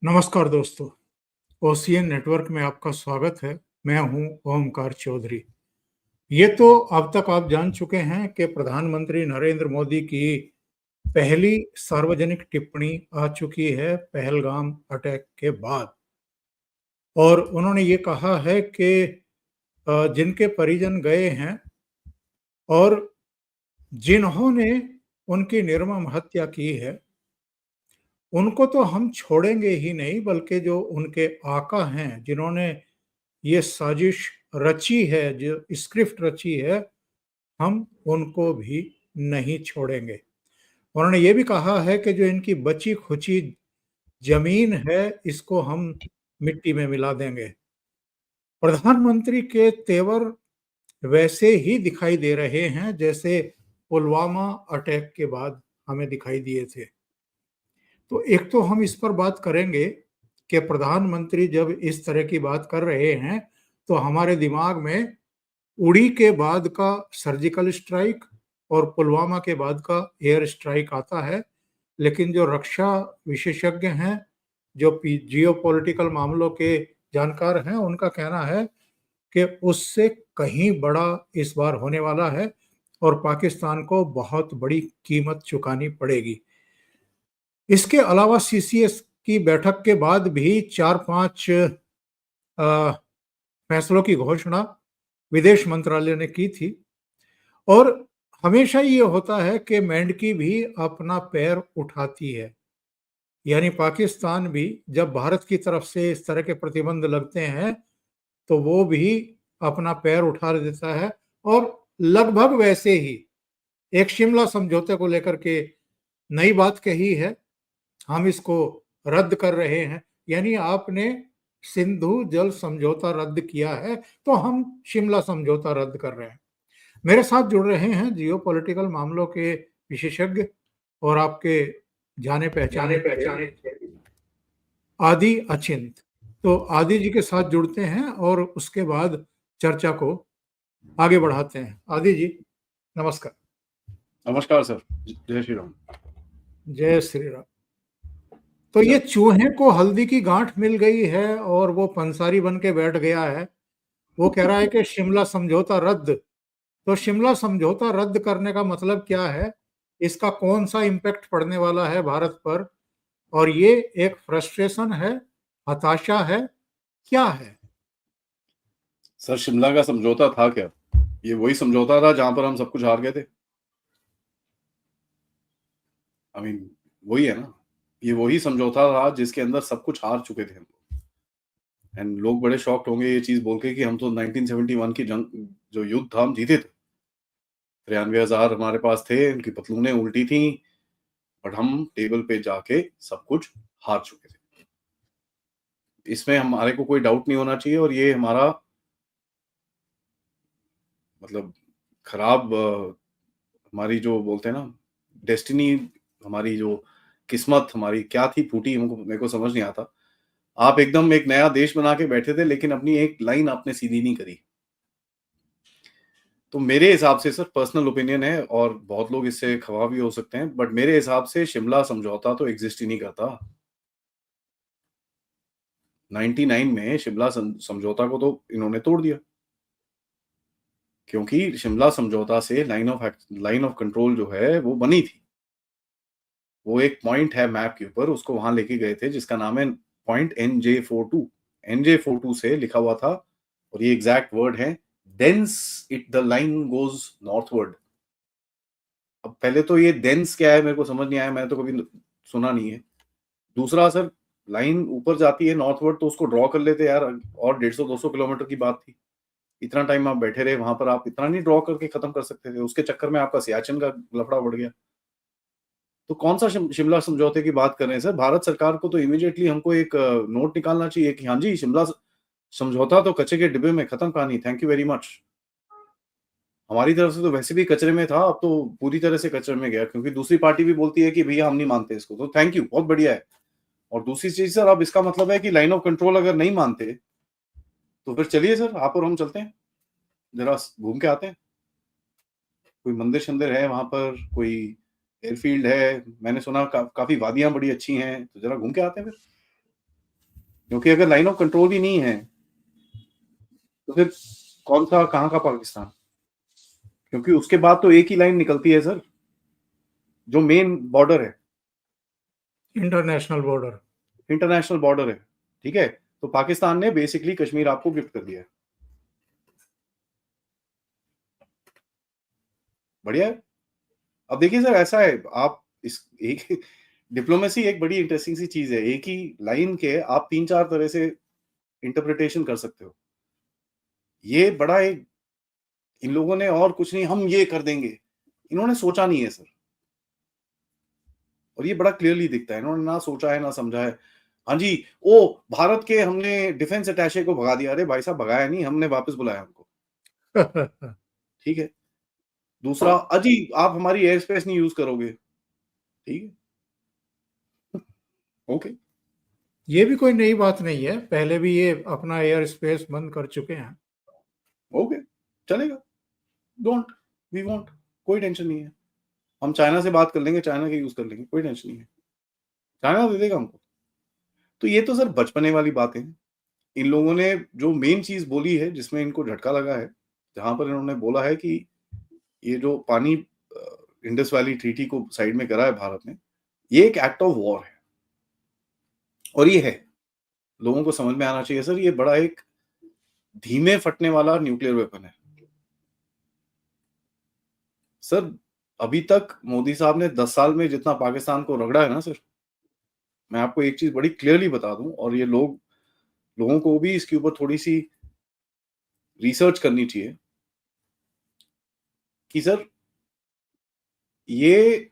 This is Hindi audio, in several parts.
नमस्कार दोस्तों, ओशियन नेटवर्क में आपका स्वागत है। मैं हूं ओमकार चौधरी। ये तो अब तक आप जान चुके हैं कि प्रधानमंत्री नरेंद्र मोदी की पहली सार्वजनिक टिप्पणी आ चुकी है पहलगाम अटैक के बाद। और उन्होंने ये कहा है कि जिनके परिजन गए हैं और जिन्होंने उनकी निर्मम हत्या की है, उनको तो हम छोड़ेंगे ही नहीं, बल्कि जो उनके आका हैं, जिन्होंने ये साजिश रची है, जो स्क्रिप्ट रची है, हम उनको भी नहीं छोड़ेंगे। उन्होंने ये भी कहा है कि जो इनकी बची-खुची ज़मीन है, इसको हम मिट्टी में मिला देंगे। प्रधानमंत्री के तेवर वैसे ही दिखाई दे रहे हैं, जैसे पुलवामा अटैक के बाद हमें दिखाई दिए थे। तो एक तो हम इस पर बात करेंगे कि प्रधानमंत्री जब इस तरह की बात कर रहे हैं, तो हमारे दिमाग में उड़ी के बाद का सर्जिकल स्ट्राइक और पुलवामा के बाद का एयर स्ट्राइक आता है। लेकिन जो रक्षा विशेषज्ञ हैं, जो जियोपॉलिटिकल मामलों के जानकार हैं, उनका कहना है कि उससे कहीं बड़ा इस बार होने वाला है और पाकिस्तान को बहुत बड़ी कीमत चुकानी पड़ेगी। इसके अलावा सीसीएस की बैठक के बाद भी 4-5 अ, फैसलों की घोषणा विदेश मंत्रालय ने की थी। और हमेशा ये होता है कि मेंढकी भी अपना पैर उठाती है। यानी पाकिस्तान भी जब भारत की तरफ से इस तरह के प्रतिबंध लगते हैं, तो वो भी अपना पैर उठा देता है। और लगभग वैसे ही एक शिमला समझौते को लेकर के नई बात कही है, हम इसको रद्द कर रहे हैं। यानी आपने सिंधु जल समझौता रद्द किया है, तो हम शिमला समझौता रद्द कर रहे हैं। मेरे साथ जुड़ रहे हैं जियोपॉलिटिकल मामलों के विशेषज्ञ और आपके जाने पहचाने आदि अचिंत। तो आदि जी के साथ जुड़ते हैं और उसके बाद चर्चा को आगे बढ़ाते हैं। आदि जी, नमस्कार। नमस्कार सर। जय श्री राम। जय श्री राम। तो ये चूहे को हल्दी की गांठ मिल गई है और वो पंसारी बन के बैठ गया है। वो कह रहा है कि शिमला समझौता रद्द। तो शिमला समझौता रद्द करने का मतलब क्या है? इसका कौन सा इम्पैक्ट पड़ने वाला है भारत पर? और ये एक फ्रस्ट्रेशन है, हताशा है, क्या है? सर, शिमला का समझौता था क्या? ये वही समझौता था जहां पर हम सब कुछ हार गए थे। आई मीन वही है ना, ये वही समझौता था जिसके अंदर सब कुछ हार चुके थे हम लोग। एंड लोग बड़े शॉक्ड होंगे ये चीज बोल के कि हम तो 1971 की जंग, जो युद्ध था, हम जीते थे। 93,000 हमारे पास थे, उनकी पतलूनें उल्टी थी, बट हम टेबल पे जाके सब कुछ हार चुके थे। इसमें हमारे को कोई डाउट नहीं होना चाहिए। और ये हमारा मतलब खराब हमारी जो बोलते हैं ना डेस्टिनी, हमारी जो किस्मत हमारी क्या थी फूटी, हमको मेरे को समझ नहीं आता। आप एकदम एक नया देश बना के बैठे थे, लेकिन अपनी एक लाइन आपने सीधी नहीं करी। तो मेरे हिसाब से सर, पर्सनल ओपिनियन है और बहुत लोग इससे खफा भी हो सकते हैं, बट मेरे हिसाब से शिमला समझौता तो एग्जिस्ट ही नहीं करता। 99 में शिमला समझौता को तो इन्होंने तोड़ दिया, क्योंकि शिमला समझौता से लाइन ऑफ कंट्रोल जो है वो बनी थी। वो एक पॉइंट है मैप के ऊपर, उसको वहां लेके गए थे, जिसका नाम है पॉइंट NJ42। NJ42 से लिखा हुआ था, और ये एग्जैक्ट वर्ड है, thence it the line goes northward. अब पहले तो ये देंस क्या है मेरे को समझ नहीं आया, मैंने तो कभी सुना नहीं है। दूसरा सर, लाइन ऊपर जाती है नॉर्थवर्ड, तो उसको ड्रॉ कर लेते यार, और 150-200 किलोमीटर की बात थी। इतना टाइम आप बैठे रहे वहां पर, आप इतना नहीं ड्रॉ करके खत्म कर सकते थे? उसके चक्कर में आपका सियाचिन का लफड़ा बढ़ गया। तो कौन सा शिमला समझौते की बात कर रहे हैं सर? भारत सरकार को तो इमीडिएटली हमको एक नोट निकालना चाहिए कि हाँ जी, शिमला समझौता तो कचरे के डिब्बे में, खत्म कहानी, थैंक यू वेरी मच। हमारी तरफ से तो वैसे भी कचरे में था, अब तो पूरी तरह से कचरे में गया, क्योंकि दूसरी पार्टी भी बोलती है कि भैया हम नहीं मानते इसको, तो थैंक यू, बहुत बढ़िया है। और दूसरी चीज सर, अब इसका मतलब है कि लाइन ऑफ कंट्रोल अगर नहीं मानते, तो फिर चलिए सर, आप और हम चलते हैं, जरा घूम के आते हैं। कोई मंदिर शंदिर है वहां पर, कोई एयरफील्ड है, मैंने सुना काफी वादियां बड़ी अच्छी हैं, तो जरा घूम के आते हैं फिर। क्योंकि अगर लाइन ऑफ कंट्रोल ही नहीं है तो फिर कौन सा कहाँ का पाकिस्तान? क्योंकि उसके बाद तो एक ही लाइन निकलती है सर, जो मेन बॉर्डर है, इंटरनेशनल बॉर्डर। इंटरनेशनल बॉर्डर है, ठीक है? तो पाकिस्तान ने बेसिकली कश्मीर आपको गिफ्ट कर दिया है। बढ़िया है। अब देखिए सर, ऐसा है, आप इस एक डिप्लोमेसी एक बड़ी इंटरेस्टिंग सी चीज है। एक ही लाइन के आप 3-4 तरह से इंटरप्रिटेशन कर सकते हो। ये बड़ा एक, इन लोगों ने और कुछ नहीं, हम ये कर देंगे, इन्होंने सोचा नहीं है सर। और ये बड़ा क्लियरली दिखता है, इन्होंने ना सोचा है ना समझा है। हाँ जी, ओ भारत के हमने डिफेंस अटैचे को भगा दिया। अरे भाई साहब, भगाया नहीं, हमने वापस बुलाया उनको, ठीक है? दूसरा, अजी आप हमारी एयर स्पेस नहीं यूज करोगे, ठीक है? ओके, ये भी कोई नई बात नहीं है, पहले भी ये अपना एयर स्पेस बंद कर चुके हैं। ओके, चलेगा। डोंट, वी वोंट, कोई टेंशन नहीं है। हम चाइना से बात कर लेंगे, चाइना के यूज कर लेंगे, कोई टेंशन नहीं है। चाइना दे देगा हमको। तो ये तो सर बचपने वाली बातें हैं। इन लोगों ने जो मेन चीज बोली है, जिसमें इनको झटका लगा है, जहां पर इन्होंने बोला है कि ये जो पानी इंडस वैली ट्रीटी को साइड में करा है भारत ने, ये एक एक्ट ऑफ वॉर है। और ये है, लोगों को समझ में आना चाहिए सर, ये बड़ा एक धीमे फटने वाला न्यूक्लियर वेपन है सर। अभी तक मोदी साहब ने 10 साल में जितना पाकिस्तान को रगड़ा है ना सर, मैं आपको एक चीज बड़ी क्लियरली बता दूं, और ये लोगों को भी इसके ऊपर थोड़ी सी रिसर्च करनी चाहिए कि सर ये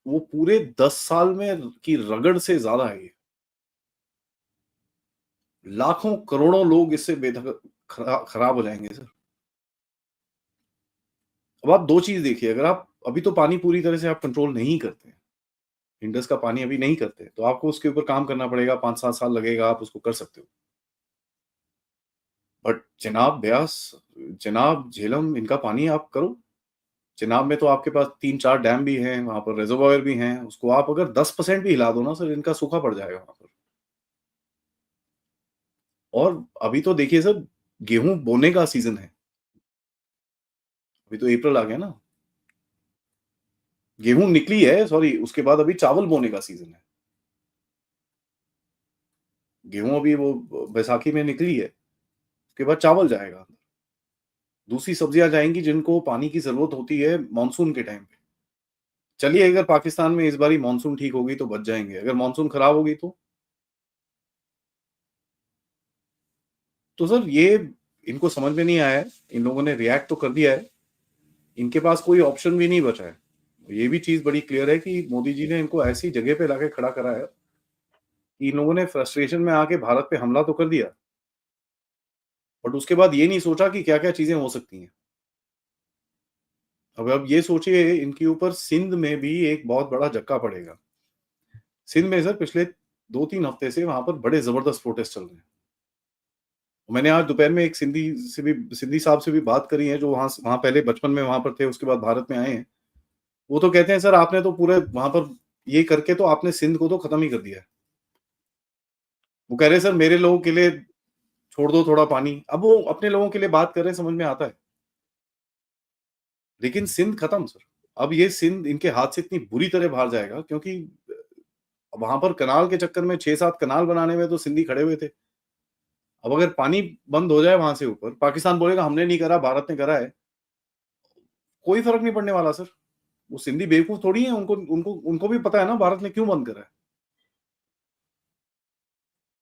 वो पूरे 10 साल में की रगड़ से ज्यादा है। ये लाखों करोड़ों लोग इससे खराब हो जाएंगे सर। अब आप दो चीज देखिए, अगर आप अभी तो पानी पूरी तरह से आप कंट्रोल नहीं करते, इंडस का पानी अभी नहीं करते, तो आपको उसके ऊपर काम करना पड़ेगा, 5-7 साल लगेगा, आप उसको कर सकते हो। बट चिनाब, ब्यास, चिनाब, झेलम, इनका पानी आप करो। चिनाब में तो आपके पास 3-4 डैम भी हैं, वहां पर रिजर्वायर भी हैं, उसको आप अगर 10% भी हिला दो ना सर, इनका सूखा पड़ जाएगा वहां पर। और अभी तो देखिए सर, गेहूं बोने का सीजन है, अभी तो अप्रैल आ गया ना, गेहूं निकली है, सॉरी, उसके बाद अभी चावल बोने का सीजन है। गेहूं अभी वो बैसाखी में निकली है, उसके बाद चावल जाएगा, दूसरी सब्जियां जाएंगी जिनको पानी की जरूरत होती है मानसून के टाइम पे। चलिए, अगर पाकिस्तान में इस बारी मानसून ठीक होगी तो बच जाएंगे, अगर मानसून खराब होगी तो सर ये इनको समझ में नहीं आया है। इन लोगों ने रिएक्ट तो कर दिया है, इनके पास कोई ऑप्शन भी नहीं बचा है। ये भी चीज बड़ी क्लियर है कि मोदी जी ने इनको ऐसी जगह पे लाके खड़ा करा है कि इन लोगों ने फ्रस्ट्रेशन में आके भारत पे हमला तो कर दिया, बट उसके बाद ये नहीं सोचा कि क्या क्या चीजें हो सकती हैं। अब ये सोचिए, इनके ऊपर सिंध में भी एक बहुत बड़ा झटका पड़ेगा। सिंध में सर पिछले 2-3 हफ्ते से वहां पर बड़े जबरदस्त प्रोटेस्ट चल रहे हैं। मैंने आज दोपहर में एक सिंधी साहब से भी बात करी है, जो वहां वहां पहले बचपन में वहां पर थे, उसके बाद भारत में आए हैं। वो तो कहते हैं सर, आपने तो पूरे वहां पर ये करके तो आपने सिंध को तो खत्म ही कर दिया है। वो कह रहे हैं सर, मेरे लोगों के लिए छोड़ दो थोड़ा पानी। अब वो अपने लोगों के लिए बात कर रहे हैं, समझ में आता है, लेकिन सिंध खत्म सर। अब ये सिंध इनके हाथ से इतनी बुरी तरह बाहर जाएगा, क्योंकि वहां पर कनाल के चक्कर में 6-7 कनाल बनाने में तो सिंधी खड़े हुए थे। अब अगर पानी बंद हो जाए वहां से ऊपर, पाकिस्तान बोलेगा हमने नहीं करा, भारत ने करा है, कोई फर्क नहीं पड़ने वाला सर। वो सिंधी बेवकूफ थोड़ी है, उनको उनको उनको भी पता है ना भारत ने क्यों बंद करा है।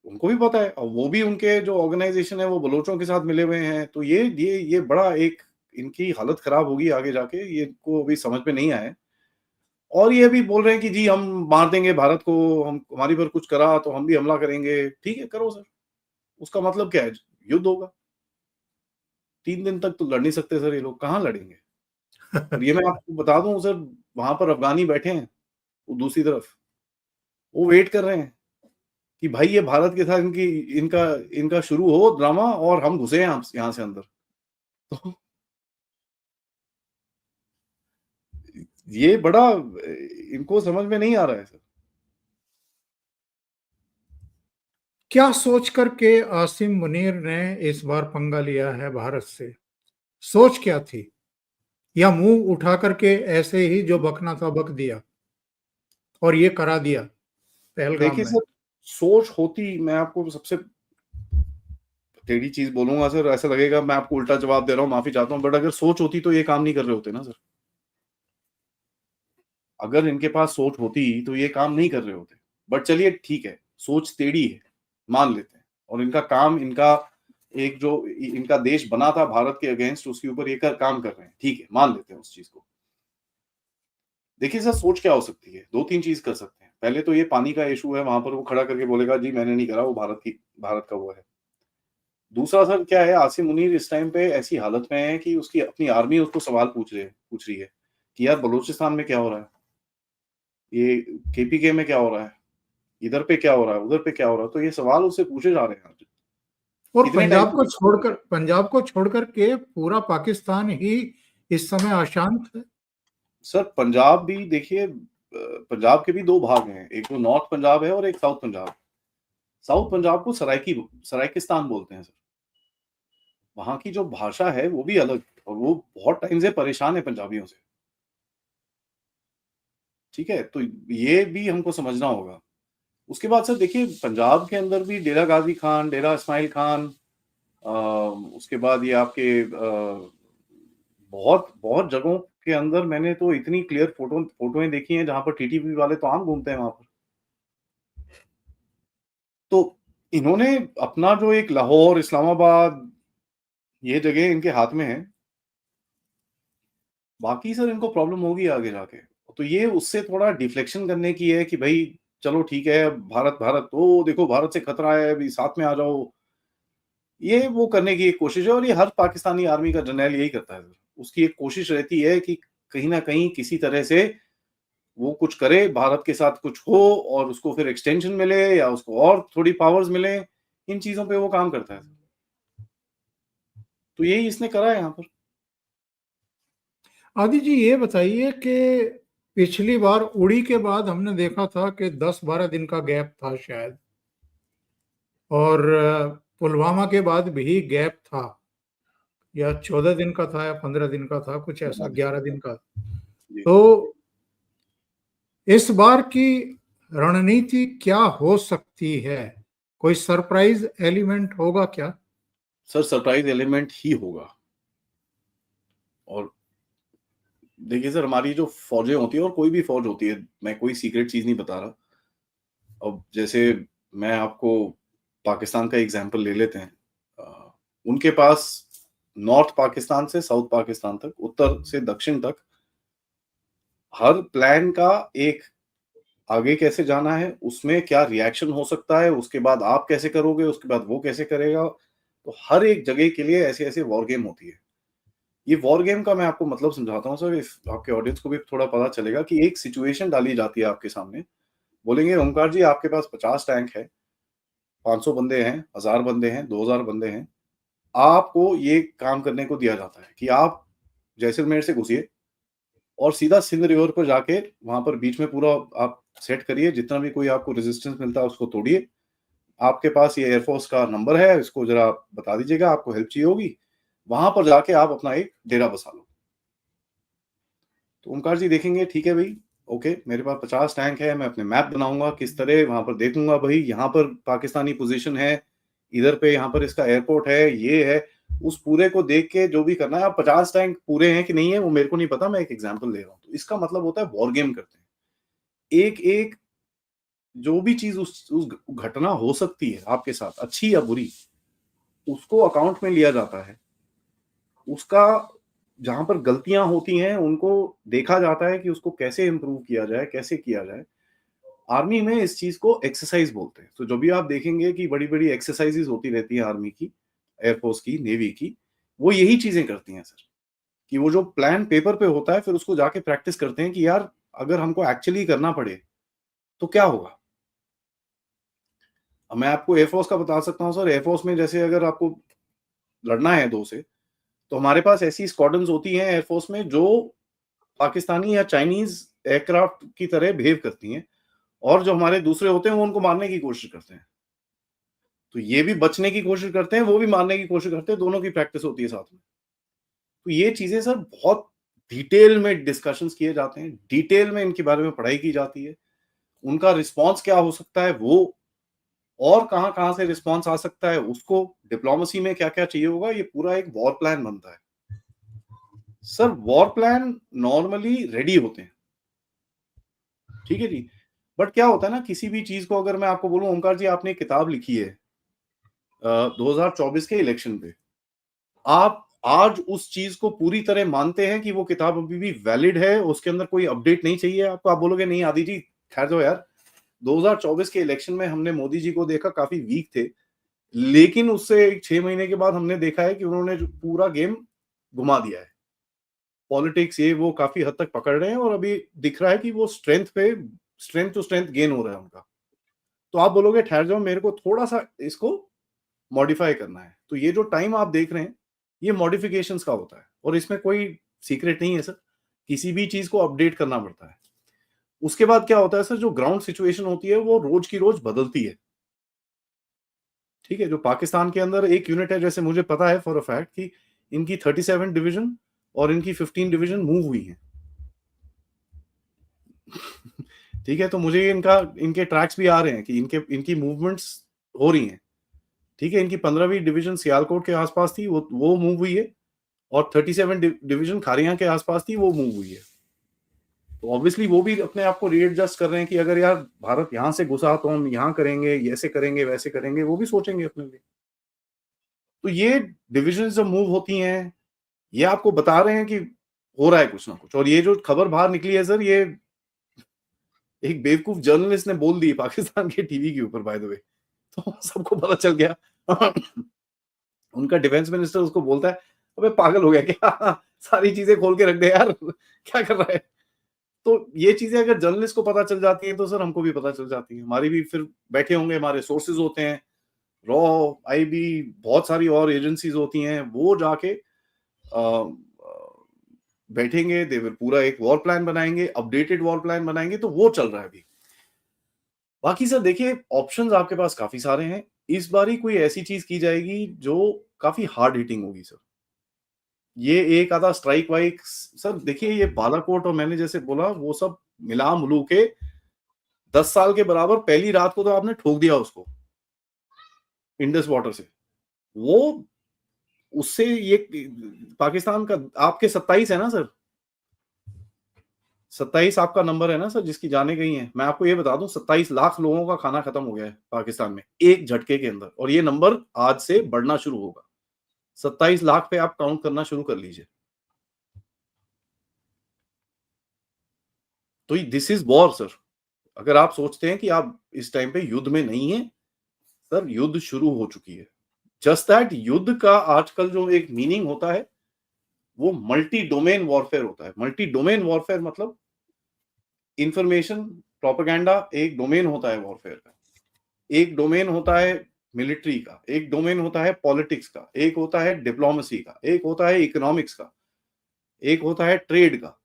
उनको भी पता है, और वो भी, उनके जो ऑर्गेनाइजेशन है वो बलोचों के साथ मिले हुए हैं। तो ये बड़ा एक, इनकी हालत खराब होगी आगे जाके, ये को अभी समझ में नहीं आया है। और ये भी बोल रहे हैं कि जी हम मार देंगे भारत को, हम हमारी पर कुछ करा तो हम भी हमला करेंगे। ठीक है, करो सर, उसका मतलब क्या है? युद्ध होगा। 3 दिन तक तो लड़ नहीं सकते सर, ये लोग कहाँ लड़ेंगे? और ये मैं आपको बता दूं सर, वहां पर अफगानी बैठे हैं, वो दूसरी तरफ, वो वेट कर रहे हैं कि भाई ये भारत के साथ इनकी इनका इनका शुरू हो ड्रामा, और हम घुसे हैं यहाँ से अंदर। तो ये बड़ा इनको समझ में नहीं आ रहा है सर। क्या सोच करके आसिम मुनीर ने इस बार पंगा लिया है भारत से? सोच क्या थी? या मुंह उठा करके ऐसे ही जो बकना था बक दिया और ये करा दिया पहलगाम देखिए में? सर, सोच होती, मैं आपको सबसे टेढ़ी चीज़ बोलूँगा सर, ऐसा लगेगा मैं आपको उल्टा जवाब दे रहा हूँ, माफ़ी चाहता हूँ, बट अगर सोच होती तो ये काम नहीं कर रहे होते ना सर। अगर इनके पास सोच होती तो ये काम नहीं कर रहे होते। बट चलिए ठीक है, सोच टेढ़ी है, मान लेते हैं, और इनका काम, इनका एक जो इनका देश बना था भारत के अगेंस्ट, उसके ऊपर ये काम कर रहे हैं, ठीक है, मान लेते हैं उस चीज़ को। देखिए सर, सोच क्या हो सकती है? 2-3 चीज़ कर सकते हैं। पहले तो ये पानी का इश्यू है, वहाँ पर वो खड़ा करके बोलेगा जी मैंने नहीं करा, वो भारत का वो है। दूसरा सर क्या है, आसिम मुनीर इस टाइम पे ऐसी हालत में है कि उसकी अपनी आर्मी उसको सवाल पूछ रही है कि यार बलूचिस्तान में क्या हो रहा है? ये केपीके में क्या हो रहा है? इधर पे क्या हो रहा है? उधर पे क्या हो रहा है? तो ये सवाल उससे पूछे जा रहे हैं आज। और कितने टाइम से पंजाब को छोड़ के पूरा पाकिस्तान ही इस समय अशांत है। सर पंजाब भी देखिए, पंजाब के भी 2 भाग हैं। एक तो नॉर्थ पंजाब है और एक साउथ पंजाब। साउथ पंजाब को सराइकिस्तान बोलते हैं सर। वहाँ की जो भाषा है वो भी अलग है और वो बहुत टाइम से परेशान है पंजाबियों से। ठीक है? तो ये भी हमको समझना होगा। उसके बाद सर देखिए, पंजाब के अंदर भी डेरा गाज़ी खान, डेरा इस्माइल खान, अ, उसके बाद ये आपके बहुत बहुत जगहों के अंदर मैंने तो इतनी क्लियर फ़ोटोएँ देखी हैं जहाँ पर टीटीपी वाले तो आम घूमते हैं वहाँ पर। तो इन्होंने अपना जो एक लाहौर, इस्लामाबाद, ये जगह इनके हाथ में है। बाकी सर इनको प्रॉब्लम होगी आगे जाके। तो ये उससे थोड़ा डिफ्लेक्शन करने की है कि भई चलो ठीक है, भारत भारत, ओ देखो भारत से खतरा है, अभी साथ में आ जाओ। ये वो करने की एक कोशिश है और ये हर पाकिस्तानी आर्मी का जर्नैल यही करता है। उसकी एक कोशिश रहती है कि कहीं न कहीं किसी तरह से वो कुछ करे, भारत के साथ कुछ हो और उसको फिर एक्सटेंशन मिले या उसको और थोड़ी पावर्स मिलें, इन चीज़ों पे वो काम करता है। तो यही इसने करा है यहाँ पर। आदि जी ये बताइए कि पिछली बार उड़ी के बाद हमने देखा था कि 10-12 दिन का गैप था शायद, और पुलवामा के बाद भी गैप था, या 14 दिन का था या 15 दिन का था, कुछ ऐसा 11 दिन का। जी। तो इस बार की रणनीति क्या हो सकती है? कोई सरप्राइज एलिमेंट होगा क्या? सर सरप्राइज़ एलिमेंट ही होगा। और देखिए सर, हमारी जो फ़ौजें होती हैं और कोई भी फ़ौज होती है, मैं कोई सीक्रेट चीज़ नहीं बता रहा। अब जैसे मैं आपको पाकिस्तान का एग्ज़ाम्पल ले लेते हैं। उनके पास नॉर्थ पाकिस्तान से साउथ पाकिस्तान तक, उत्तर से दक्षिण तक, हर प्लान का एक आगे कैसे जाना है, उसमें क्या रिएक्शन हो सकता है, उसके बाद आप कैसे करोगे, उसके बाद वो कैसे करेगा। तो हर एक जगह के लिए ऐसे-ऐसे वॉर गेम होती है। ये वॉर गेम का मैं आपको मतलब समझाता हूँ सर, इफ आपके ऑडियंस को भी थोड़ा पता चलेगा कि एक सिचुएशन डाली जाती है आपके सामने। बोलेंगे ओमकार जी आपके पास 50 टैंक है, 500 बंदे हैं, 1000 बंदे हैं, 2000 बंदे हैं। आपको ये काम करने को दिया जाता है कि आप जैसलमेर से घुसिए और सीधा सिंध रिवर पर जाके वहाँ पर बीच में पूरा आप सेट करिए, जितना भी कोई आपको रेजिस्टेंस मिलता है उसको तोड़िए। आपके पास ये एयरफोर्स का नंबर है, इसको ज़रा आप बता दीजिएगा, आपको हेल्प चाहिए होगी। वहाँ पर जाके आप अपना एक डेरा बसा लो। तो ओमकार जी देखेंगे ठीक है भई, ओके, मेरे पास 50 टैंक है, मैं अपने मैप बनाऊँगा, किस तरह वहाँ पर देखूँगा भई यहाँ पर पाकिस्तानी पोज़ीशन है, इधर पे यहाँ पर इसका एयरपोर्ट है, ये है। उस पूरे को देख के जो भी करना है, अब 50 टैंक पूरे हैं कि नहीं है वो मेरे को नहीं पता, मैं एक एग्ज़ाम्पल दे रहा हूँ। तो इसका मतलब होता है वॉर गेम करते हैं। एक-एक जो भी चीज़ उस घटना हो सकती है आपके साथ, अच्छी या बुरी, उसको अकाउंट में लिया जाता है। उसका जहाँ पर गलतियाँ होती हैं, उनको देखा जाता है कि उसको कैसे इम्प्रूव किया जाए, कैसे किया जाए। आर्मी में इस चीज़ को एक्सरसाइज़ बोलते हैं। तो जब भी आप देखेंगे कि बड़ी-बड़ी एक्सरसाइज़ेज़ होती रहती हैं आर्मी की, एयरफ़ोर्स की, नेवी की, वो यही चीज़ें करती हैं सर, कि वो जो प्लान पेपर पे होता है, फिर उसको जाके प्रैक्टिस करते हैं कि यार अगर हमको एक्चुअली करना पड़े, तो क्या होगा? अब मैं आपको एयरफ़ोर्स का बता सकता हूँ सर, एयरफ़ोर्स में जैसे अगर आपको लड़ना है 2 से, तो हमारे पास ऐसी स्क्वाड्रन्स होती हैं एयरफ़ोर्स में जो पाकिस्तानी या चाइनीज़ एयरक्राफ्ट की तरह बिहेव करती हैं और जो हमारे दूसरे होते हैं वो उनको मारने की कोशिश करते हैं। तो ये भी बचने की कोशिश करते हैं, वो भी मारने की कोशिश करते हैं, दोनों की प्रैक्टिस होती है साथ में। तो ये चीजें सर बहुत डिटेल में डिस्कशंस किए जाते हैं, डिटेल में इनके बारे में पढ़ाई की जाती है, उनका रिस्पॉन्स क्या हो सकता है वो, और कहाँ-कहाँ से रिस्पॉन्स आ सकता है उसको, डिप्लोमेसी में क्या-क्या चाहिए होगा, ये पूरा एक वॉर प्लान बनता है। Sir war plan normally ready होते हैं, ठीक है जी। बट क्या होता है ना, किसी भी चीज को अगर मैं आपको बोलूं, ओमकार जी आपने एक किताब लिखी है 2024 के इलेक्शन पे, आप आज उस चीज को पूरी तरह मानते हैं कि वो किताब अभी भी वैलिड है, उसके अंदर कोई अपडेट नहीं चाहिए आपको? आप बोलोगे नहीं आदि जी खैर जाओ यार, 2024 के इलेक्शन में हमने मोदी जी को देखा काफी वीक थे, लेकिन उससे 6 महीने के बाद हमने देखा है कि उन्होंने जो पूरा गेम घुमा दिया है। पॉलिटिक्स ये वो काफी हद तक पकड़ रहे हैं और अभी दिख रहा है कि वो स्ट्रेंथ टू स्ट्रेंथ गेन हो रहा है उनका। तो आप बोलोगे ठहर जाओ, मेरे को थोड़ा-सा इसको मॉडिफाई करना है। तो ये जो टाइम आप देख रहे हैं, ये मॉडिफिकेशंस का होता है और इसमें कोई सीक्रेट नहीं है सर। किसी भी चीज़ को अपडेट करना पड़ता है। उसके बाद क्या होता है सर, जो ग्राउंड सिचुएशन होती है वो रोज की रोज बदलती है। ठीक है? जो पाकिस्तान के अंदर एक यूनिट है, जैसे मुझे पता है फॉर अ फैक्ट कि इनकी 37 डिवीजन और इनकी 15 डिवीजन मूव हुई हैं। ठीक है? तो मुझे इनके ट्रैक्स भी आ रहे हैं कि इनकी मूवमेंट्स हो रही हैं। ठीक है? इनकी 15वीं डिवीजन सियालकोट के आस-पास थी, वो मूव हुई है और 37 डिवीजन खारियां के आस-पास थी, वो मूव हुई है। तो ऑब्वियसली वो भी अपने आप को रीएडजस्ट कर रहे हैं कि अगर यार भारत यहाँ से घुसा तो हम यहाँ करेंगे, ऐसे करेंगे, वैसे करेंगे, वो भी सोचेंगे अपने लिए। तो ये डिविजन जब मूव होती हैं, ये आपको बता रहे हैं कि हो रहा है कुछ ना कुछ। और ये जो खबर बाहर निकली है सर, ये एक बेवकूफ जर्नलिस्ट ने बोल दी पाकिस्तान के टीवी के ऊपर, बाय द वे। तो सबको पता चल गया। उनका डिफेंस मिनिस्टर उसको बोलता है, अबे पागल हो गया क्या? सारी चीजें खोल के रख दे यार, क्या कर रहा है? तो ये चीजें अगर जर्नलिस्ट को पता चल जाती हैं तो सर हमको भी पता चल जाती हैं। हमारी भी फिर बैठे होंगे, हमारे सोर्सेज होते हैं, रॉ, आईबी, बहुत सारी और एजेंसीज होती हैं, वो जाके बैठेंगे, दे विल पूरा एक वॉर प्लान बनाएंगे, अपडेटेड वॉर प्लान बनाएंगे। तो वो चल रहा है अभी। बाकी सर देखिए, ऑप्शंस आपके पास काफी सारे हैं। इस बारी कोई ऐसी चीज की जाएगी जो काफी हार्ड हिटिंग होगी सर। ये एक आधा स्ट्राइक वाइक सर, देखिए ये बालाकोट और मैंने जैसे बोला वो सब मिला मुलू के 10 साल के बराबर, पहली रात को तो आपने ठोक दिया उसको इंडस वाटर से। वो उससे ये पाकिस्तान का आपके 27 है ना सर, 27 आपका नंबर है ना सर, जिसकी जाने गई हैं। मैं आपको ये बता दूं, 27 लाख लोगों का खाना खत्म हो गया है पाकिस्तान में एक झटके के अंदर, और ये नंबर आज से बढ़ना शुरू होगा। 27 लाख पे आप काउंट करना शुरू कर लीजिए। तो दिस इज वॉर सर। अगर आप सोचते हैं कि आप इस टाइम पे युद्ध में नहीं है, सर युद्ध शुरू हो चुकी है। जस्ट दैट युद्ध का आजकल जो एक मीनिंग होता है, वो मल्टी डोमेन वॉरफेयर होता है। मल्टी डोमेन वॉरफेयर मतलब इंफॉर्मेशन प्रोपेगेंडा एक डोमेन होता है वॉरफेयर का, एक डोमेन होता है मिलिट्री का, एक डोमेन होता है पॉलिटिक्स का, एक होता है डिप्लोमेसी का, एक होता है इकोनॉमिक्स का, एक होता है ट्रेड का।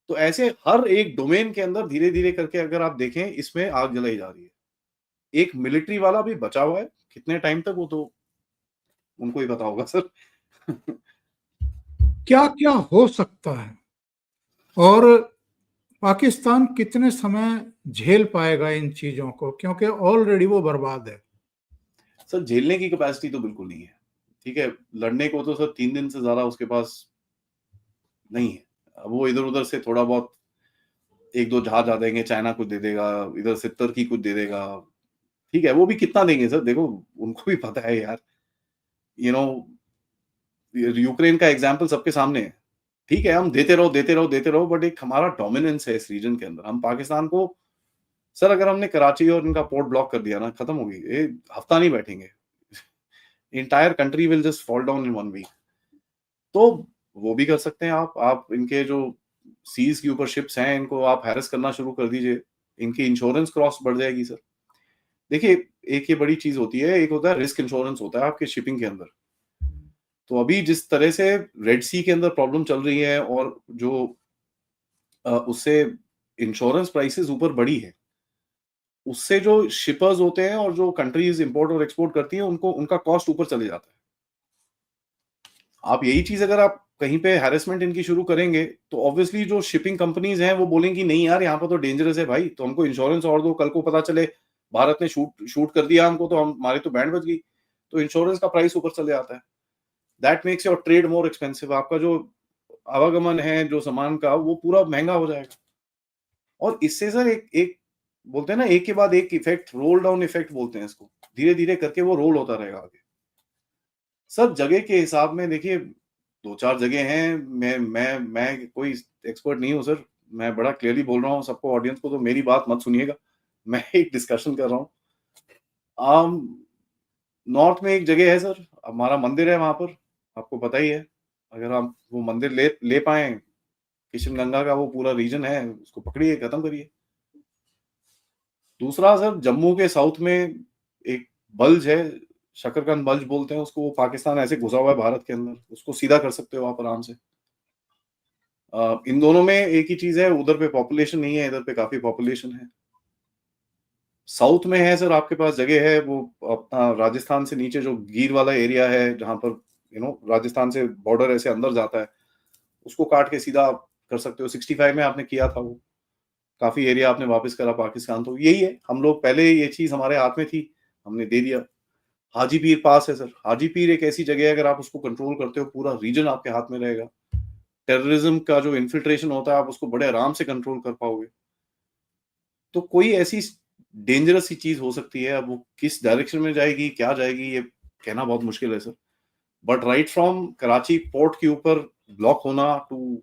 तो ऐसे हर एक डोमेन के अंदर धीरे धीरे करके अगर आप देखें, इसमें आग जलाई जा रही है। एक मिलिट्री वाला भी बचा हुआ है, कितने टाइम तक वो तो उनको ही पता होगा सर। क्या क्या हो सकता है और पाकिस्तान कितने समय झेल पाएगा इन चीजों को, क्योंकि ऑलरेडी वो बर्बाद है। सर झेलने की कैपेसिटी तो बिल्कुल नहीं है। ठीक है, लड़ने को तो सर 3 दिन से ज्यादा उसके पास नहीं है। अब वो इधर उधर से थोड़ा बहुत एक दो जहाज आ देंगे, चाइना कुछ दे देगा, इधर से तुर्की कुछ दे देगा। ठीक है, वो भी कितना देंगे सर, देखो उनको भी पता है यार, यू नो यूक्रेन का एग्जाम्पल सबके सामने है। ठीक है, हम देते रहो देते रहो देते रहो, बट एक हमारा डोमिनेंस है इस रीजन के अंदर। हम पाकिस्तान को सर, अगर हमने कराची और इनका पोर्ट ब्लॉक कर दिया ना, खत्म होगी, ये हफ्ता नहीं बैठेंगे। Entire country will just fall down in 1 week. तो वो भी कर सकते हैं आप इनके जो सीज के ऊपर शिप्स हैं, इनको आप हैरेस करना शुरू कर दीजिए, इनकी इंश्योरेंस क्रॉस बढ़ जाएगी सर। देखिए, एक ये बड़ी चीज होती है, एक होता है रिस्क इंश्योरेंस होता है आपके शिपिंग के अंदर। तो अभी जिस तरह से रेड सी के अंदर प्रॉब्लम चल रही है और जो उससे इंश्योरेंस प्राइसेस ऊपर बढ़ी है, उससे जो शिपर्स होते हैं और जो कंट्रीज इंपोर्ट और एक्सपोर्ट करती हैं उनको उनका कॉस्ट ऊपर चले जाता है। आप यही चीज अगर आप कहीं पे हैरेसमेंट इनकी शुरू करेंगे तो ऑब्वियसली जो शिपिंग कंपनीज हैं वो बोलेंगी नहीं यार यहाँ पर तो डेंजरस है भाई, तो हमको इंश्योरेंस और दो, कल को पता चले भारत ने शूट शूट कर दिया हमको तो हमारी तो बैंड बज गई, तो इंश्योरेंस का प्राइस ऊपर चले जाता है। That makes your trade more expensive. आपका जो आवागमन है जो सामान का वो पूरा महंगा हो जाएगा। और इससे सर एक एक बोलते हैं ना एक के बाद एक इफेक्ट, रोल डाउन इफेक्ट बोलते हैं इसको, धीरे धीरे करके वो रोल होता रहेगा आगे। सब जगह के हिसाब में देखिए, दो चार जगह हैं, मैं कोई एक्सपर्ट नहीं हूँ सर, मैं बड़ा क्लियरली बोल रहा हूँ सबको, ऑडियंस को, तो मेरी बात मत सुनिएगा, मैं एक डिस्कशन कर रहा हूँ। नॉर्थ में एक जगह है सर, हमारा मंदिर है वहां पर, आपको पता ही है। अगर आप वो मंदिर ले ले पाए, किशन गंगा का वो पूरा रीजन है, उसको पकड़िए, खत्म करिए। दूसरा सर, जम्मू के साउथ में एक बल्ज है, शकरकंद बल्ज बोलते हैं उसको, वो पाकिस्तान ऐसे घुसा हुआ है भारत के अंदर, उसको सीधा कर सकते हो आप आराम से। इन दोनों में एक ही चीज है, उधर पे पॉपुलेशन नहीं है, इधर पे काफी पॉपुलेशन है। साउथ में है सर आपके पास जगह है, वो अपना राजस्थान से नीचे जो गिर वाला एरिया है जहां पर राजस्थान से बॉर्डर ऐसे अंदर जाता है, उसको काट के सीधा आप कर सकते हो। 65 में आपने किया था, वो काफी एरिया आपने वापस करा पाकिस्तान। तो यही है, हम लोग पहले ये चीज हमारे हाथ में थी, हमने दे दिया। हाजी पीर पास है सर, हाजी पीर एक ऐसी जगह है, अगर आप उसको कंट्रोल करते हो पूरा रीजन आपके हाथ में रहेगा। टेररिज्म का जो इन्फिल्ट्रेशन होता है आप उसको बड़े आराम से कंट्रोल कर पाओगे। तो कोई ऐसी डेंजरस सी चीज हो सकती है, अब वो किस डायरेक्शन में जाएगी, क्या जाएगी, ये कहना बहुत मुश्किल है sir. But right from Karachi port के ऊपर ब्लॉक होना टू,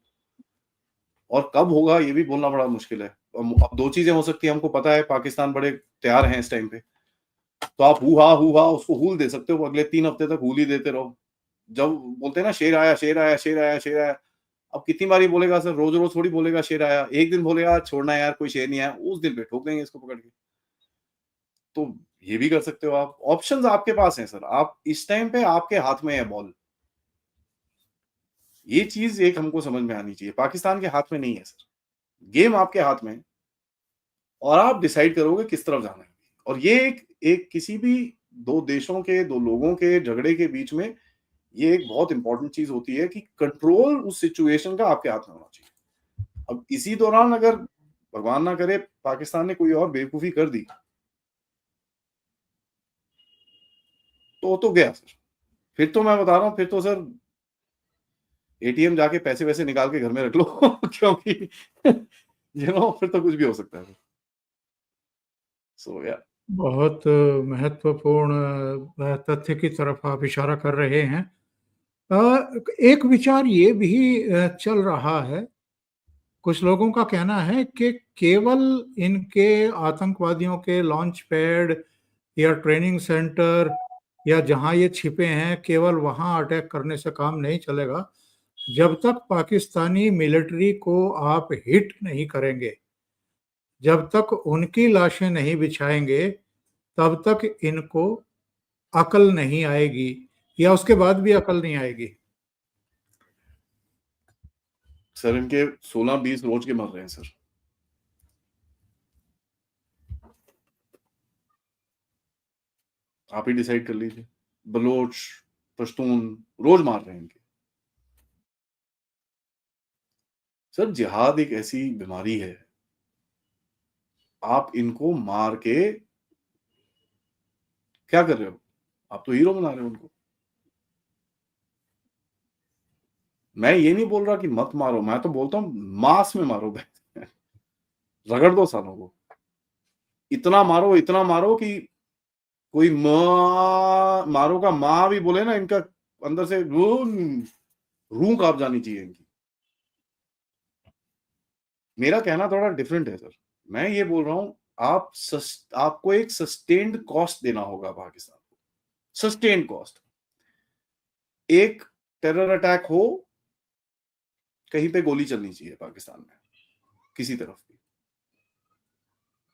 और कब होगा ये भी बोलना बड़ा मुश्किल है। अब दो चीजें हो सकती है, हमको पता है पाकिस्तान बड़े तैयार हैं इस टाइम पे, तो आप हु हा उसको हूल दे सकते हो, अगले 3 हफ्ते तक हूल ही देते रहो। जब बोलते हैं ना शेर आया शेर आया शेर आया शेर आया, अब कितनी बारी बोलेगा सर, रोज रोज थोड़ी बोलेगा शेर आया, एक दिन बोलेगा छोड़ना यार कोई शेर नहीं आया, उस दिन पे ठोक देंगे इसको पकड़ के। तो ये भी कर सकते हो आप, ऑप्शंस आपके पास हैं सर, आप इस टाइम पे आपके हाथ में है बॉल। ये चीज एक हमको समझ में आनी चाहिए, पाकिस्तान के हाथ में नहीं है सर, गेम आपके हाथ में है और आप डिसाइड करोगे किस तरफ जाना है। और ये एक किसी भी दो देशों के, दो लोगों के झगड़े के बीच में ये एक बहुत इंपॉर्टेंट चीज होती है कि कंट्रोल उस सिचुएशन का आपके हाथ में होना चाहिए। अब इसी दौरान अगर भगवान ना करे पाकिस्तान ने कोई और बेवकूफी कर दी तो गया सर, फिर तो मैं बता रहा हूँ, फिर तो सर एटीएम जाके पैसे वैसे निकाल के घर में रख लो क्योंकि फिर तो कुछ भी हो सकता है। सो या बहुत महत्वपूर्ण तथ्य की तरफ आप इशारा कर रहे हैं। एक विचार ये भी चल रहा है, कुछ लोगों का कहना है कि केवल इनके आतंकवादियों के लॉन्च पैड या ट्रेनिंग सेंटर या जहां ये छिपे हैं, केवल वहां अटैक करने से काम नहीं चलेगा। जब तक पाकिस्तानी मिलिट्री को आप हिट नहीं करेंगे, जब तक उनकी लाशें नहीं बिछाएंगे, तब तक इनको अकल नहीं आएगी, या उसके बाद भी अकल नहीं आएगी। सर इनके 16-20 रोज के मर रहे हैं सर, आप ही डिसाइड कर लीजिए। बलोच, पश्तून रोज मार रहे हैं इनके। सर जिहाद एक ऐसी बीमारी है, आप इनको मार के क्या कर रहे हो, आप तो हीरो बना रहे हो उनको। मैं ये नहीं बोल रहा कि मत मारो, मैं तो बोलता हूं मास में मारो रगड़ दो सालों को, इतना मारो कि कोई माँ मारो का माँ भी बोले ना, इनका अंदर से रूह कांप जानी चाहिए इनकी। मेरा कहना थोड़ा डिफरेंट है सर, मैं ये बोल रहा हूं आपको एक सस्टेन्ड कॉस्ट देना होगा पाकिस्तान को, सस्टेन्ड कॉस्ट। एक टेरर अटैक हो, कहीं पे गोली चलनी चाहिए पाकिस्तान में, किसी तरफ भी,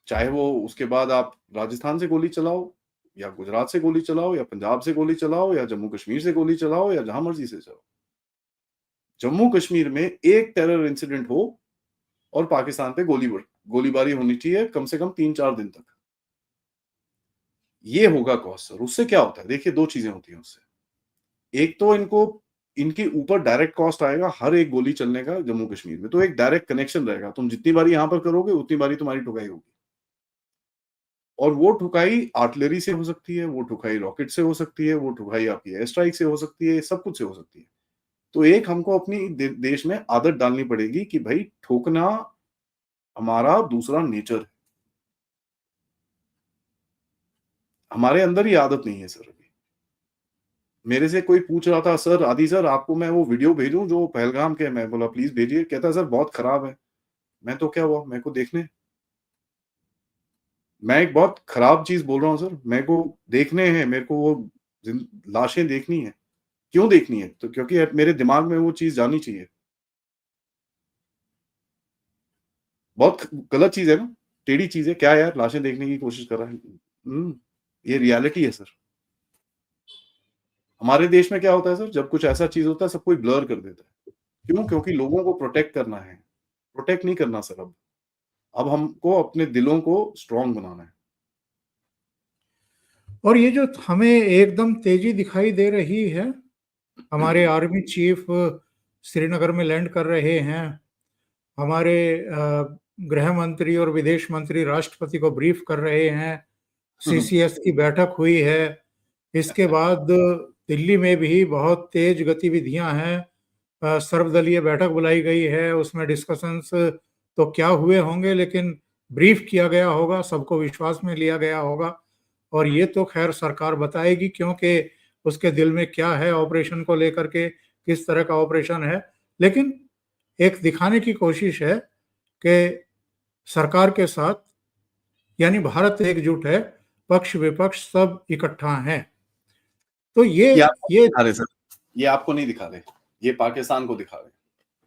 चाहे वो उसके बाद आप राजस्थान से गोली चलाओ या गुजरात से गोली चलाओ या पंजाब से गोली चलाओ या जम्मू कश्मीर से गोली चलाओ या जहां मर्जी से चलाओ, जम्मू कश्मीर में एक टेरर इंसिडेंट हो और पाकिस्तान पे गोलीबारी होनी चाहिए कम से कम 3-4 दिन तक। ये होगा कॉस्ट सर। उससे क्या होता है, देखिए 2 चीजें होती हैं उससे। एक तो इनके ऊपर डायरेक्ट कॉस्ट आएगा हर एक गोली चलने का जम्मू कश्मीर में, तो एक डायरेक्ट कनेक्शन रहेगा। तुम जितनी बारी यहां पर करोगे उतनी बारी तुम्हारी ठुकाई होगी, और वो ठुकाई आर्टिलरी से हो सकती है, वो ठुकाई रॉकेट से हो सकती है, वो ठुकाई आपकी एयर स्ट्राइक से हो सकती है, सब कुछ से हो सकती है। तो एक हमको अपनी देश में आदत डालनी पड़ेगी कि भाई ठोकना हमारा दूसरा नेचर है। हमारे अंदर ये आदत नहीं है सर। अभी मेरे से कोई पूछ रहा था, सर आदि सर आपको मैं वो वीडियो भेजूं जो पहलगाम के, मैं बोला प्लीज भेजिए। कहता सर बहुत खराब है। मैं तो क्या हुआ, मेरे को देखने, मैं एक बहुत खराब चीज बोल रहा हूँ सर, मेरे को देखने हैं, मेरे को वो लाशें देखनी है। क्यों देखनी है, तो क्योंकि मेरे दिमाग में वो चीज जानी चाहिए। बहुत गलत चीज है ना, टेढ़ी चीज है क्या यार, लाशें देखने की कोशिश कर रहा है। ये रियलिटी है सर। हमारे देश में क्या होता है सर, जब कुछ ऐसा चीज होता है सब कोई ब्लर कर देता है। क्यों, क्योंकि लोगों को प्रोटेक्ट करना है। प्रोटेक्ट नहीं करना सर। अब हमको अपने दिलों को स्ट्रांग बनाना है। और ये जो हमें एकदम तेजी दिखाई दे रही है, हमारे आर्मी चीफ श्रीनगर में लैंड कर रहे हैं, हमारे गृह मंत्री और विदेश मंत्री राष्ट्रपति को ब्रीफ कर रहे हैं, सीसीएस की बैठक हुई है, इसके बाद दिल्ली में भी बहुत तेज गतिविधियां हैं, सर्वदलीय बैठक बुलाई गई है, उसमें डिस्कशंस तो क्या हुए होंगे लेकिन ब्रीफ किया गया होगा, सबको विश्वास में लिया गया होगा। और ये तो खैर सरकार बताएगी क्योंकि उसके दिल में क्या है ऑपरेशन को लेकर के, किस तरह का ऑपरेशन है। लेकिन एक दिखाने की कोशिश है कि सरकार के साथ यानी भारत एकजुट है, पक्ष विपक्ष सब इकट्ठा हैं। तो ये आपको नहीं ये दिखा रहे सर, ये आपको नहीं दिखा रहे, ये पाकिस्तान को दिखा रहे हैं।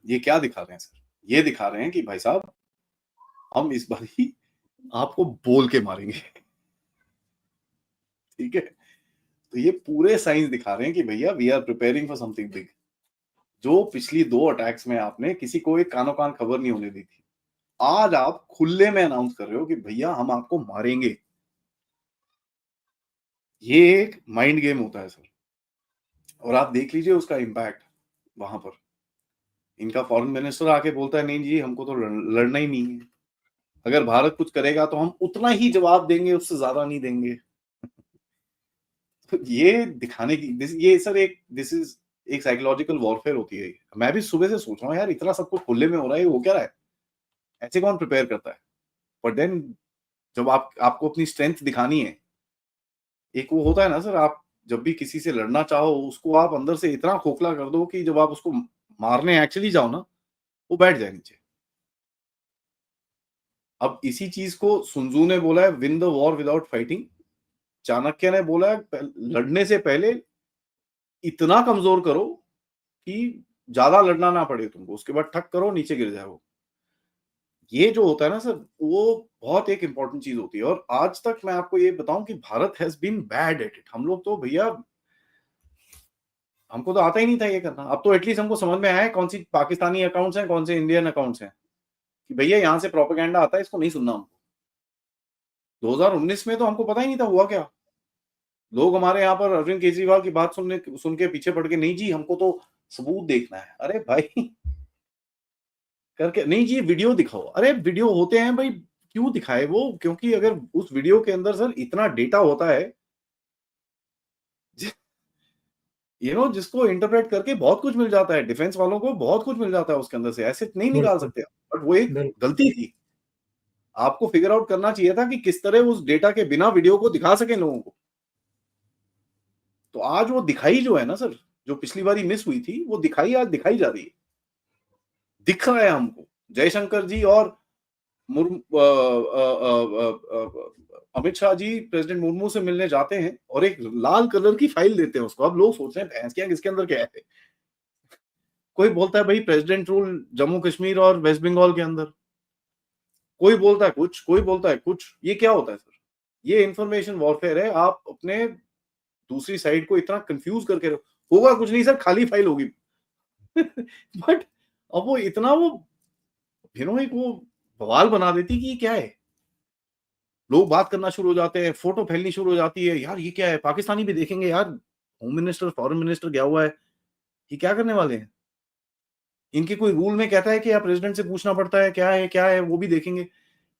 ये क्या दिखा रहे हैं सर, ये दिखा रहे हैं कि भाई साहब हम इस बार ही आपको बोल के मारेंगे। ठीक है, तो ये पूरे साइंस दिखा रहे हैं कि भैया we are preparing for something big. जो पिछली 2 अटैक्स में आपने किसी को एक कानो कान खबर नहीं होने दी थी, आज आप खुले में अनाउंस कर रहे हो कि भैया हम आपको मारेंगे। ये एक माइंड गेम होता है सर, और आप देख लीजिए उसका इम्पैक्ट वहां पर। इनका फॉरेन मिनिस्टर आके बोलता है नहीं जी हमको तो लड़ना ही नहीं है, अगर भारत कुछ करेगा तो हम उतना ही जवाब देंगे, उससे ज्यादा नहीं देंगे। तो ये दिखाने की ये सर दिस इज एक साइकोलॉजिकल वॉरफेयर होती है। मैं भी सुबह से सोच रहा हूँ यार इतना सब कुछ खुले में हो रहा है, वो क्या रहा है, ऐसे कौन प्रिपेयर करता है। बट देन जब आपको अपनी स्ट्रेंथ दिखानी है, एक वो होता है ना सर, आप जब भी किसी से लड़ना चाहो उसको आप अंदर से इतना खोखला कर दो कि जब आप उसको मारने एक्चुअली जाओ ना, वो बैठ जाए नीचे। अब इसी चीज को सुनजू ने बोला है, win the war without fighting. Chanakya ने बोला है लड़ने से पहले इतना कमजोर करो कि ज्यादा लड़ना ना पड़े तुमको, उसके बाद ठक करो नीचे गिर जाओ। ये जो होता है ना सर, वो बहुत एक इंपॉर्टेंट चीज होती है। और आज तक मैं आपको ये बताऊं कि Bharat has been bad at it. हम लोग तो भैया, हमको तो आता ही नहीं था ये करना। अब तो एटलीस्ट हमको समझ में आया है कौन सी पाकिस्तानी अकाउंट्स हैं, कौन से इंडियन अकाउंट्स हैं, कि भैया यहाँ से प्रोपेगेंडा आता है, इसको नहीं सुनना हमको। 2019 में तो हमको पता ही नहीं था हुआ क्या। लोग हमारे यहाँ पर अरविंद केजरीवाल की बात सुन के पीछे पड़ के, नहीं जी हमको तो सबूत देखना है। अरे भाई करके नहीं जी वीडियो दिखाओ। अरे वीडियो होते हैं भाई, क्यों दिखाए वो, क्योंकि अगर उस वीडियो के अंदर सर इतना डेटा होता है जिसको इंटरप्रेट करके बहुत कुछ मिल जाता है। डिफेंस वालों को बहुत कुछ मिल जाता है उसके अंदर से, ऐसे नहीं निकाल बिल्कुल सकते। बट वो एक बिल्कुल गलती थी। आपको फिगर आउट करना चाहिए था कि किस तरह उस डेटा के बिना वीडियो को दिखा सकें लोगों को। तो आज वो दिखाई जो है ना सर, जो पिछली बारी मिस हुई थी, वो दिखाई आज दिखाई जा रही है, दिख रहा है हमको। जयशंकर जी और अमित शाह जी प्रेसिडेंट मुर्मू से मिलने जाते हैं और एक लाल कलर की फाइल देते हैं उसको। अब लोग सोच रहे हैं भैंस क्या, किसके अंदर क्या है। कोई बोलता है भाई प्रेसिडेंट रूल जम्मू कश्मीर और वेस्ट बंगाल के अंदर, कोई बोलता है कुछ, कोई बोलता है कुछ। ये क्या होता है सर, ये इंफॉर्मेशन वॉरफेयर है। आप अपने दूसरी साइड को इतना कंफ्यूज करके होगा कुछ नहीं सर, खाली फाइल होगी। बट अब वो इतना वो एक वो बवाल बना देती कि ये क्या है। लोग बात करना शुरू हो जाते हैं, फोटो फैलनी शुरू हो जाती है, यार ये क्या है, पाकिस्तानी भी देखेंगे यार, होम मिनिस्टर, फॉरेन मिनिस्टर गया हुआ है, ये क्या करने वाले हैं? इनके कोई रूल में कहता है कि आप प्रेसिडेंट से पूछना पड़ता है, क्या है, वो भी देखेंगे।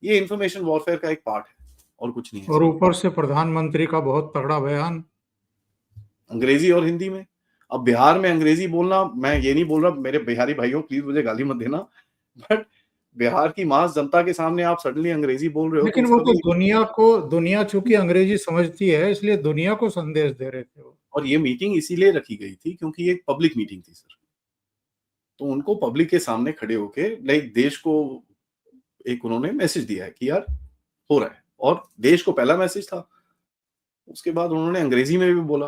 ये इन्फॉर्मेशन वॉरफेयर का एक पार्ट है और कुछ नहीं है। और ऊपर से प्रधानमंत्री का बहुत तगड़ा बयान अंग्रेजी और हिंदी में। अब बिहार में अंग्रेजी बोलना, मैं ये नहीं बोल रहा मेरे बिहारी भाइयों प्लीज मुझे गाली मत देना, बट बिहार की मास जनता के सामने आप सडनली अंग्रेजी बोल रहे हो तो लेकिन वो उसका तो भी। दुनिया चूंकि अंग्रेजी समझती है इसलिए दुनिया को संदेश दे रहे थे वो। और ये मीटिंग इसीलिए रखी गई थी क्योंकि ये एक पब्लिक मीटिंग थी सर, तो उनको पब्लिक के सामने खड़े होके लाइक देश को एक उन्होंने मैसेज दिया है कि यार हो रहा है, और देश को पहला मैसेज था। उसके बाद उन्होंने अंग्रेजी में भी बोला,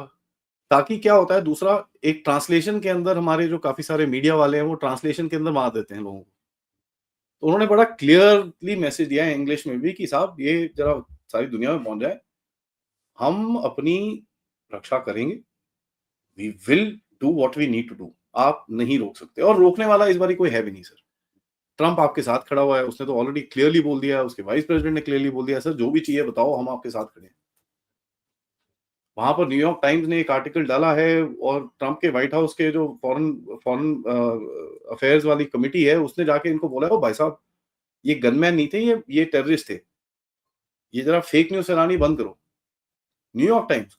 ताकि क्या होता है दूसरा, एक ट्रांसलेशन के अंदर हमारे जो काफी सारे मीडिया वाले हैं वो ट्रांसलेशन के अंदर मार देते हैं लोगों को। तो उन्होंने बड़ा क्लियरली मैसेज दिया है इंग्लिश में भी कि साहब ये जरा सारी दुनिया में पहुंच जाए, हम अपनी रक्षा करेंगे, we will do what we need to do, आप नहीं रोक सकते, और रोकने वाला इस बारी कोई है भी नहीं सर। ट्रंप आपके साथ खड़ा हुआ है, उसने तो ऑलरेडी क्लियरली बोल दिया, उसके वाइस प्रेसिडेंट ने क्लियरली बोल दिया, सर जो भी चाहिए बताओ, हम आपके साथ खड़े हैं। वहां पर न्यूयॉर्क टाइम्स ने एक आर्टिकल डाला है, और ट्रंप के व्हाइट हाउस के जो फॉरेन फॉरेन अफेयर्स वाली कमिटी है उसने जाके इनको बोला, ओ भाई साहब ये गनमैन नहीं थे, ये टेररिस्ट थे, ये जरा फेक न्यूज फैलानी बंद करो। न्यूयॉर्क टाइम्स,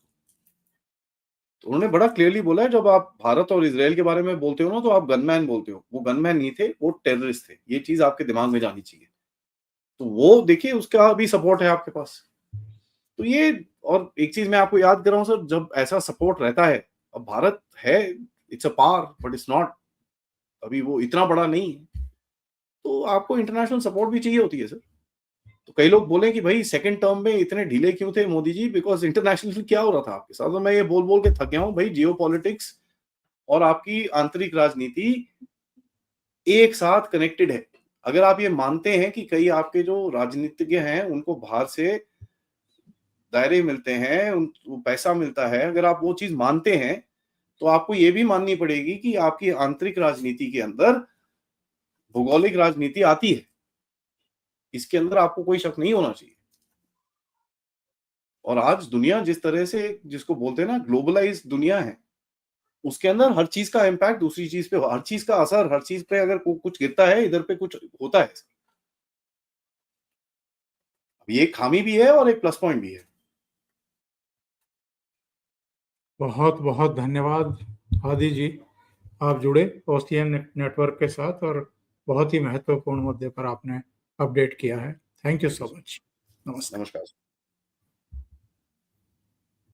तो उन्होंने बड़ा क्लियरली बोला है, जब आप भारत और इसराइल के बारे में बोलते हो ना तो आप गनमैन बोलते हो, वो गनमैन नहीं थे, वो टेररिस्ट थे, ये चीज आपके दिमाग में जानी चाहिए। तो वो देखिए उसका भी सपोर्ट है आपके पास। तो ये, और एक चीज मैं आपको याद कर रहा हूं सर, जब ऐसा सपोर्ट रहता है, अब भारत है, it's a power but it's not, अभी वो इतना बड़ा नहीं है, तो आपको इंटरनेशनल सपोर्ट भी चाहिए होती है सर। तो कई लोग बोले कि भाई सेकंड टर्म में इतने ढीले क्यों थे मोदी जी, बिकॉज इंटरनेशनल क्या हो रहा था आपके साथ। तो मैं ये बोल बोल के थक गया हूं भाई, जियो पॉलिटिक्स और आपकी आंतरिक राजनीति एक साथ कनेक्टेड है। अगर आप ये मानते हैं कि कई आपके जो राजनीतिज्ञ हैं उनको बाहर से दायरे मिलते हैं, उनको पैसा मिलता है, अगर आप वो चीज मानते हैं तो आपको ये भी माननी पड़ेगी कि आपकी आंतरिक राजनीति के अंदर भौगोलिक राजनीति आती है, इसके अंदर आपको कोई शक नहीं होना चाहिए। और आज दुनिया जिस तरह से, जिसको बोलते हैं ना ग्लोबलाइज दुनिया है, उसके अंदर हर चीज का इम्पैक्ट दूसरी चीज पे, हर चीज का असर, हर चीज पे अगर कुछ गिरता है इधर पे कुछ होता है। ये एक खामी भी है और एक प्लस पॉइंट भी है। बहुत बहुत धन्यवाद आदि जी, आप जुड़े ओशियन नेटवर्क के साथ और बहुत ही महत्वपूर्ण मुद्दे पर आपने अपडेट किया है। Thank you so much. नमस्ते। नमस्कार।